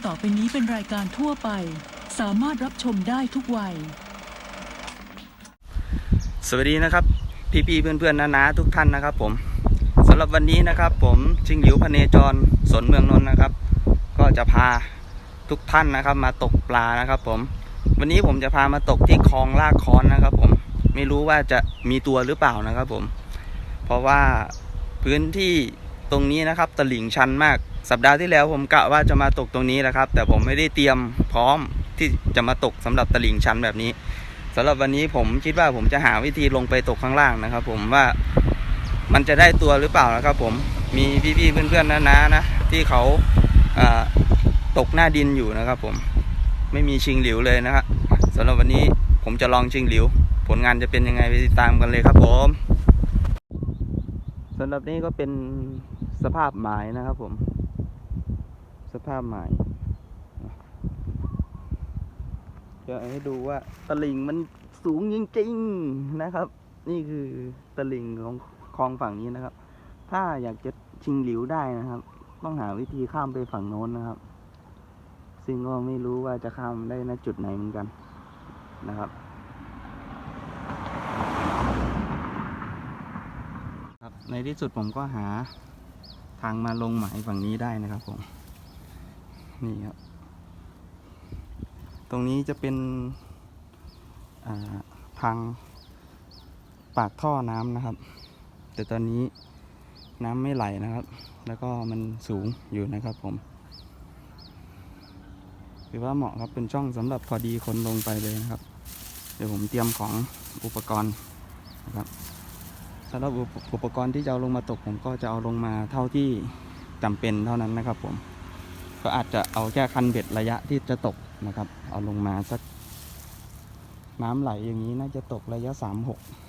ต่อไปนี้เป็นรายการทั่วไปสามารถรับชมได้ทุกวัยสวัสดีนะครับพี่ๆเพื่อนๆน้าๆทุกท่านนะครับผมสำหรับวันนี้นะครับผมชิงหลิวพเนจรสนเมืองนนท์นะครับก็จะพาทุกท่านนะครับมาตกปลานะครับผมวันนี้ผมจะพามาตกที่คลองลากค้อนนะครับผมไม่รู้ว่าจะมีตัวหรือเปล่านะครับผมเพราะว่าพื้นที่ตรงนี้นะครับตลิ่งชันมากสัปดาห์ที่แล้วผมกะว่าจะมาตกตรงนี้แหละครับแต่ผมไม่ได้เตรียมพร้อมที่จะมาตกสำหรับตลิ่งชันแบบนี้สำหรับวันนี้ผมคิดว่าผมจะหาวิธีลงไปตกข้างล่างนะครับผมว่ามันจะได้ตัวหรือเปล่านะครับผมมีพี่ๆเพื่อนๆน้าๆนะที่เขาตกหน้าดินอยู่นะครับผมไม่มีชิงหลิวเลยนะครับสำหรับวันนี้ผมจะลองชิงหลิวผลงานจะเป็นยังไงไปติดตามกันเลยครับผมสำหรับนี้ก็เป็นสภาพหมายนะครับผมสภาพหมายจะให้ดูว่าตลิ่งมันสูงจริงๆนะครับนี่คือตลิ่งของคลองฝั่งนี้นะครับถ้าอยากจะชิงหลิวได้นะครับต้องหาวิธีข้ามไปฝั่งโน้นนะครับซึ่งก็ไม่รู้ว่าจะข้ามได้ณจุดไหนเหมือนกันนะครับในที่สุดผมก็หาทางมาลงหมายฝั่งนี้ได้นะครับผมนี่ครับตรงนี้จะเป็นทางปากท่อน้ำนะครับแต่ตอนนี้น้ำไม่ไหลนะครับแล้วก็มันสูงอยู่นะครับผมถือว่าเหมาะครับเป็นช่องสำหรับพอดีคนลงไปเลยนะครับเดี๋ยวผมเตรียมของอุปกรณ์นะครับสำหรับอุปกรณ์ที่จะเอาลงมาตกผมก็จะเอาลงมาเท่าที่จำเป็นเท่านั้นนะครับผมก็อาจจะเอาแค่คันเบ็ดระยะที่จะตกนะครับเอาลงมาสักน้ำไหลอย่างนี้น่าจะตกระยะ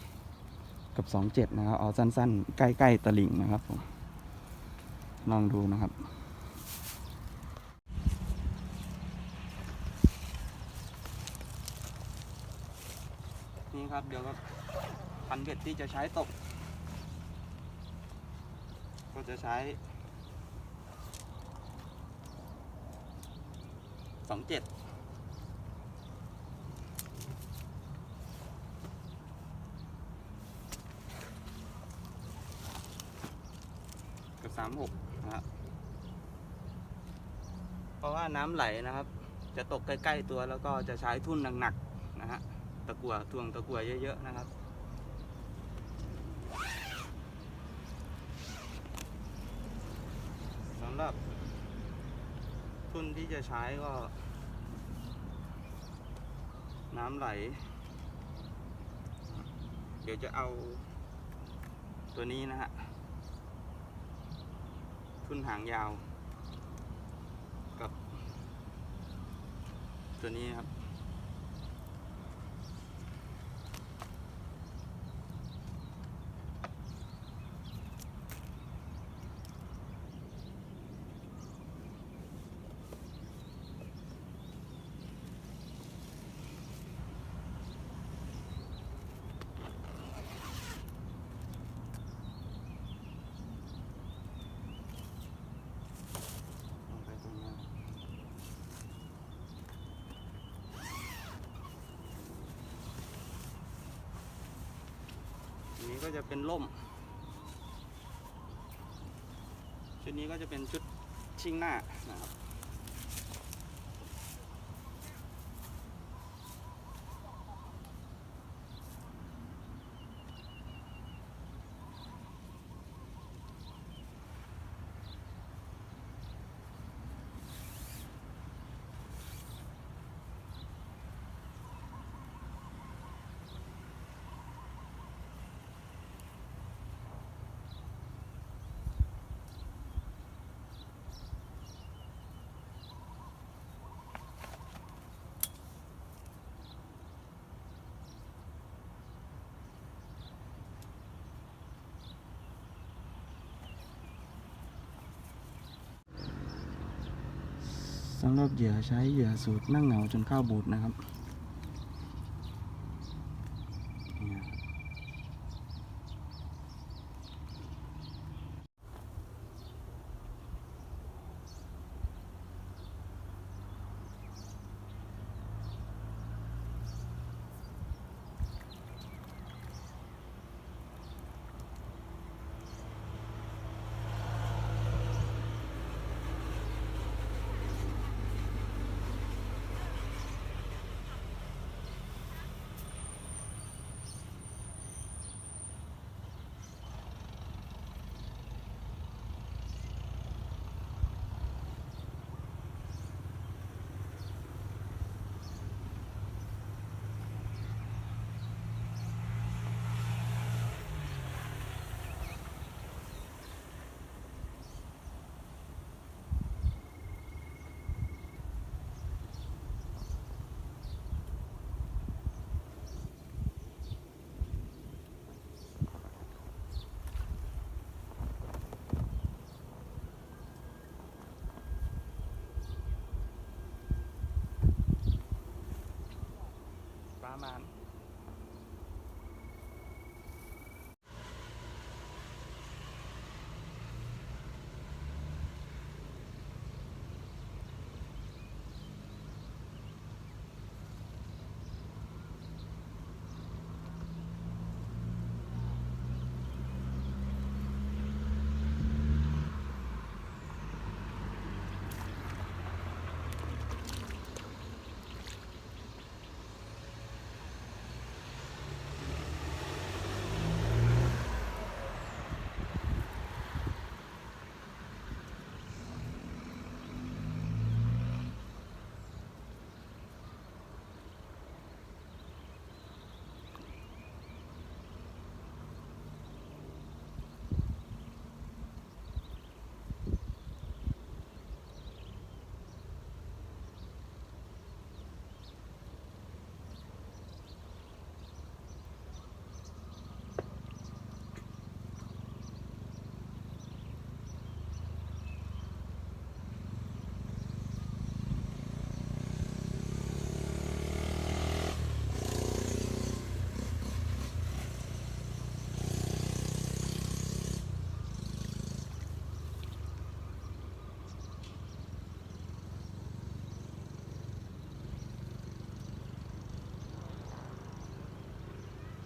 36กับ27นะครับเอาสั้นๆใกล้ๆตลิ่งนะครับผมลองดูนะครับนี่ครับเดี๋ยวก็คันเบ็ดที่จะใช้ตกก็จะใช้27กับ36นะครับเพราะว่าน้ำไหลนะครับจะตกใกล้ๆตัวแล้วก็จะใช้ทุ่นหนักๆนะฮะตะกั่วทวงตะกั่วเยอะๆนะครับสำหรับทุ่นที่จะใช้ก็น้ำไหลเดี๋ยวจะเอาตัวนี้นะฮะทุ่นหางยาวกับตัวนี้ครับนี้ก็จะเป็นล่มชุดนี้ก็จะเป็นชุดชิ่งหน้านะครับสำหรับเหยื่อใช้เหยื่อสูตรนั่งเหงาจนข้าวบูดนะครับ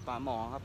ปลาหมอครับ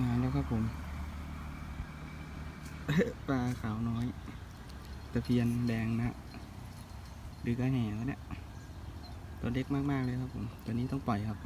มาแล้วครับผม ปลาขาวน้อยตะเพียนแดงนะหรือกระแหวะเนี่ยตัวเล็กมากๆเลยครับผมตัวนี้ต้องปล่อยครับ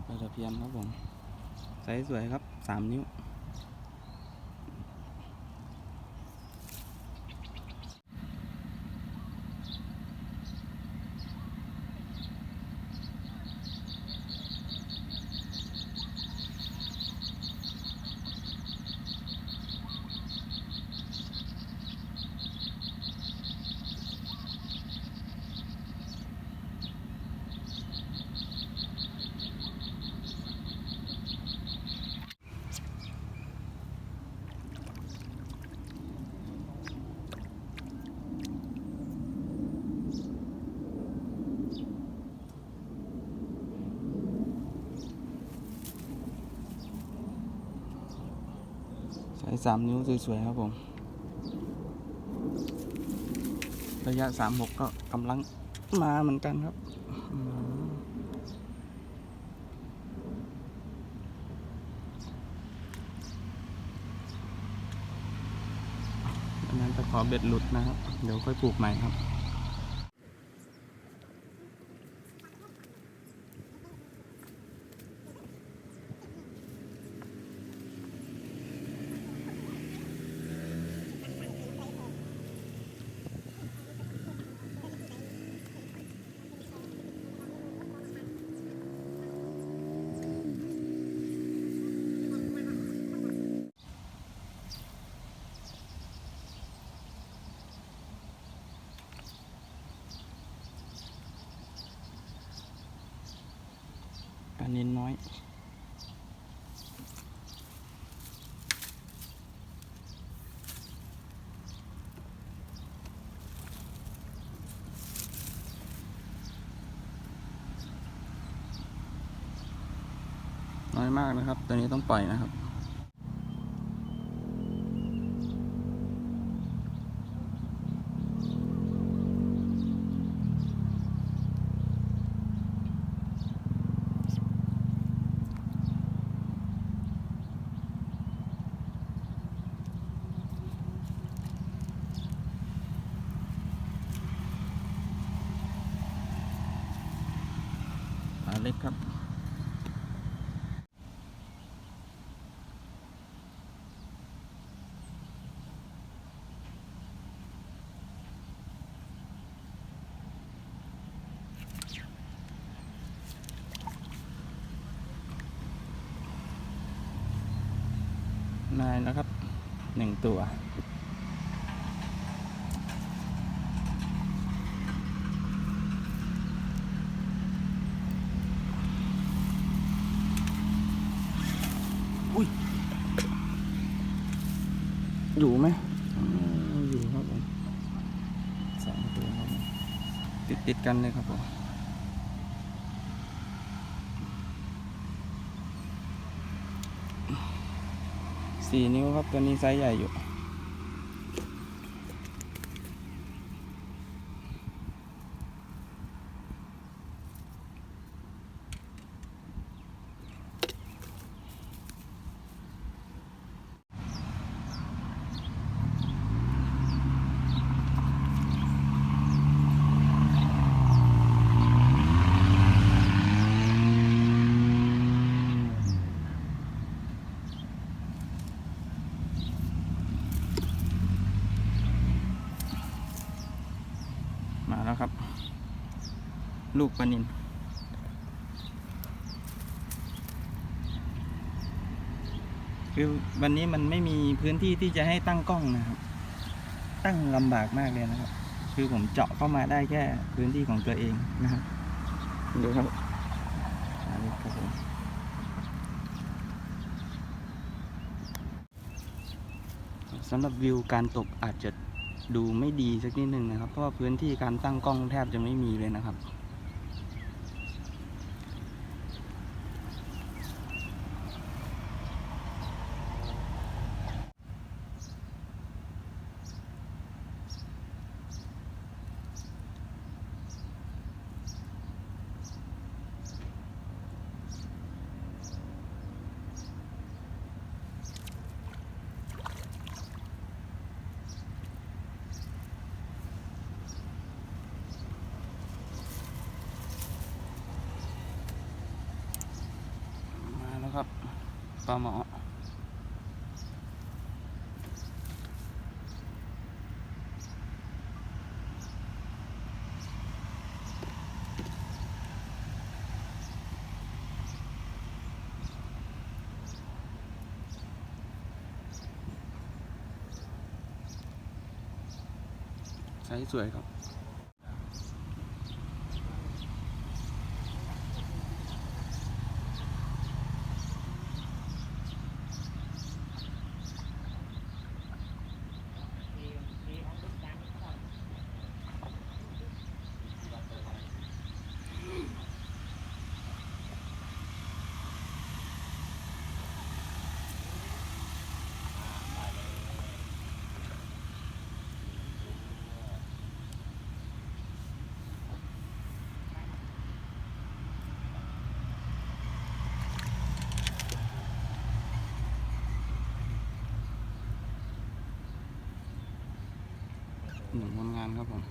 ปลาตะเพียนครับผมไซส์สวยครับ3 นิ้วไซส์3 นิ้วสวยๆครับผมระยะ36ก็กำลังมาเหมือนกันครับอันนั้นจะขอเบ็ดหลุดนะครับเดี๋ยวค่อยปลูกใหม่ครับปลานิลน้อย อยมากนะครับตัวนี้ต้องปล่อยนะครับปลาเล็กครับนายนะครับ1 ตัวอุ้ยอยู่ไหมอยู่ครับผม2 ตัวครับติดกันเลยครับผม4 นิ้วครับตัวนี้ไซส์ใหญ่อยู่มาแล้วครับลูกปลานิลคือวันนี้มันไม่มีพื้นที่ที่จะให้ตั้งกล้องนะครับตั้งลำบากมากเลยนะครับคือผมเจาะเข้ามาได้แค่พื้นที่ของตัวเองนะครับดูครับอันนี้ครับผมสำหรับวิวการตกอาจจะดูไม่ดีสักนิดนึงนะครับเพราะว่าพื้นที่การตั้งกล้องแทบจะไม่มีเลยนะครับมาแล้วครับปลาหมอไซส์สวยครับหนึ่งงานครับผม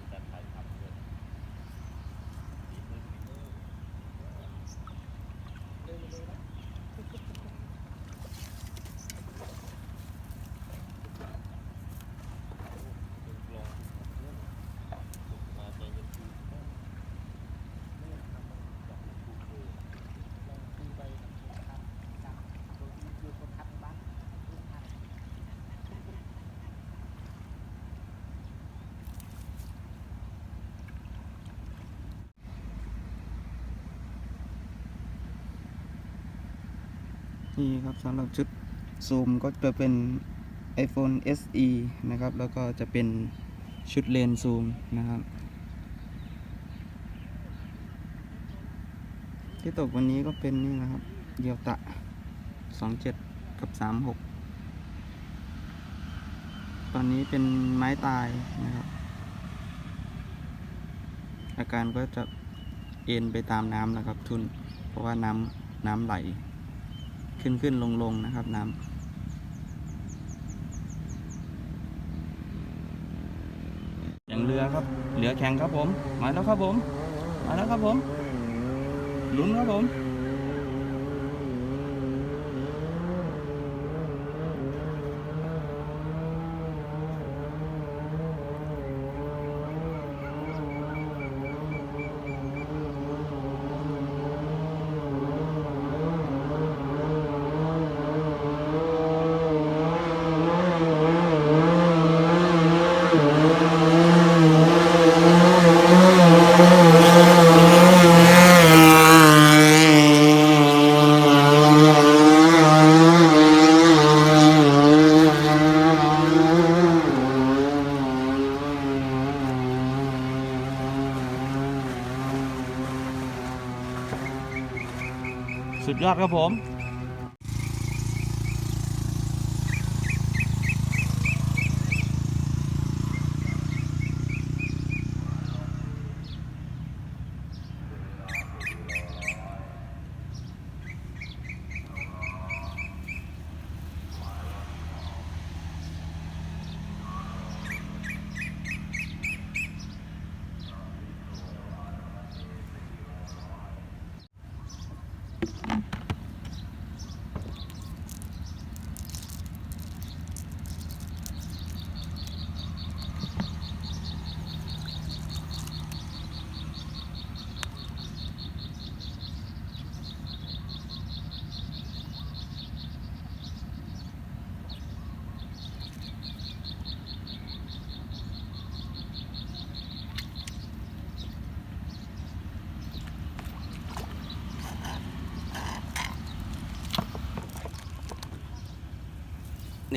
นี่ครับสำหรับชุดซูมก็จะเป็น iPhone SE นะครับแล้วก็จะเป็นชุดเลนส์ซูมนะครับที่ตกวันนี้ก็เป็นนี่นะครับเหยี่ยวตะ 27 กับ 36 ตอนนี้เป็นไม้ตายนะครับ อาการก็จะเอ็นไปตามน้ำนะครับทุนเพราะว่าน้ำไหลขึ้นลงนะครับน้ำอย่างเรือครับเรือแข็งครับผมมาแล้วครับผมลุ้นครับผมสุดยอดครับผม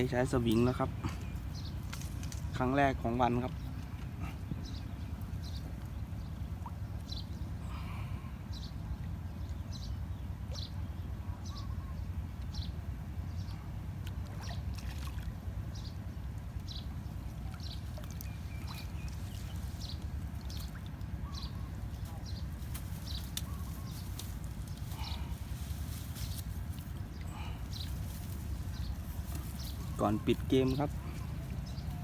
ได้ใช้สวิงแล้วครับ ครั้งแรกของวันครับก่อนปิดเกมครับ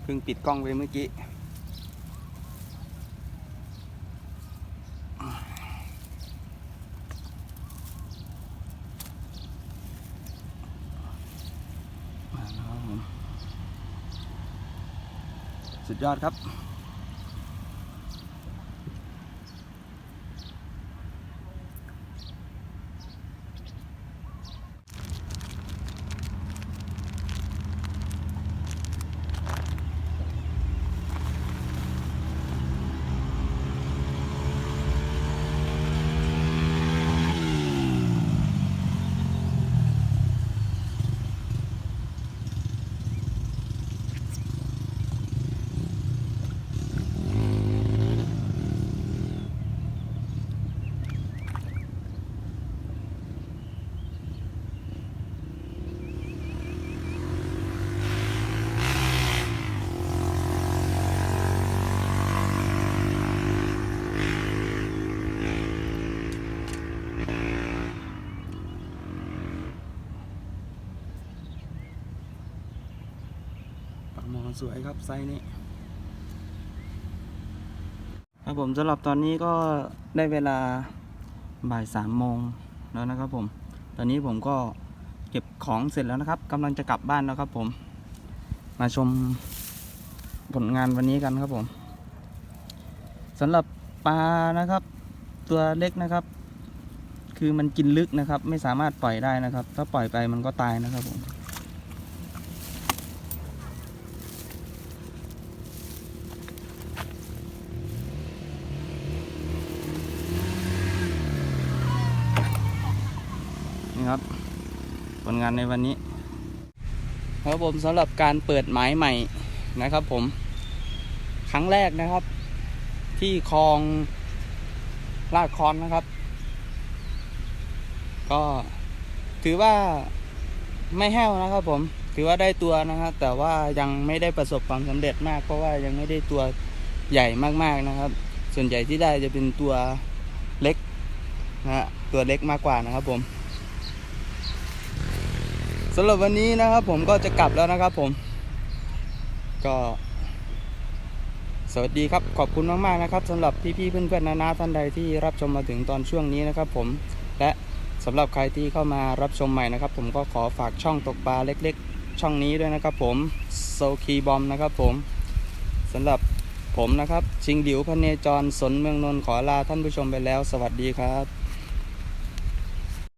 เพิ่งปิดกล้องไปเมื่อกี้สุดยอดครับมองสวยครับไซส์นี้ครับผมสำหรับตอนนี้ก็ได้เวลาบ่าย3 โมงแล้วนะครับผมตอนนี้ผมก็เก็บของเสร็จแล้วนะครับกำลังจะกลับบ้านแล้วครับผมมาชมผลงานวันนี้กันครับผมสำหรับปลานะครับตัวเล็กนะครับ คือมันกินลึกนะครับไม่สามารถปล่อยได้นะครับถ้าปล่อยไปมันก็ตายนะครับผมนี่ครับผลงานในวันนี้ครับผมสำหรับการเปิดหมายใหม่นะครับผมครั้งแรกนะครับที่คลองลาดคอนนะครับก็ถือว่า ไม่แห้วนะครับผมถือว่าได้ตัวนะครับแต่ว่ายังไม่ได้ประสบความสำเร็จมากเพราะว่ายังไม่ได้ตัวใหญ่มากๆนะครับส่วนใหญ่ที่ได้จะเป็นตัวเล็กนะฮะตัวเล็กมากกว่านะครับผมสำหรับวันนี้นะครับผมก็จะกลับแล้วนะครับผมก็สวัสดีครับขอบคุณมากๆนะครับสำหรับพี่ๆเพื่อนๆน้าๆท่านใดที่รับชมมาถึงตอนช่วงนี้นะครับผมและสำหรับใครที่เข้ามารับชมใหม่นะครับผมก็ขอฝากช่องตกปลาเล็กๆช่องนี้ด้วยนะครับผมโซคีบอมนะครับผมสำหรับผมนะครับชิงหลิวพเนจรสนเมืองนนท์ขอลาท่านผู้ชมไปแล้วสวัสดีครับ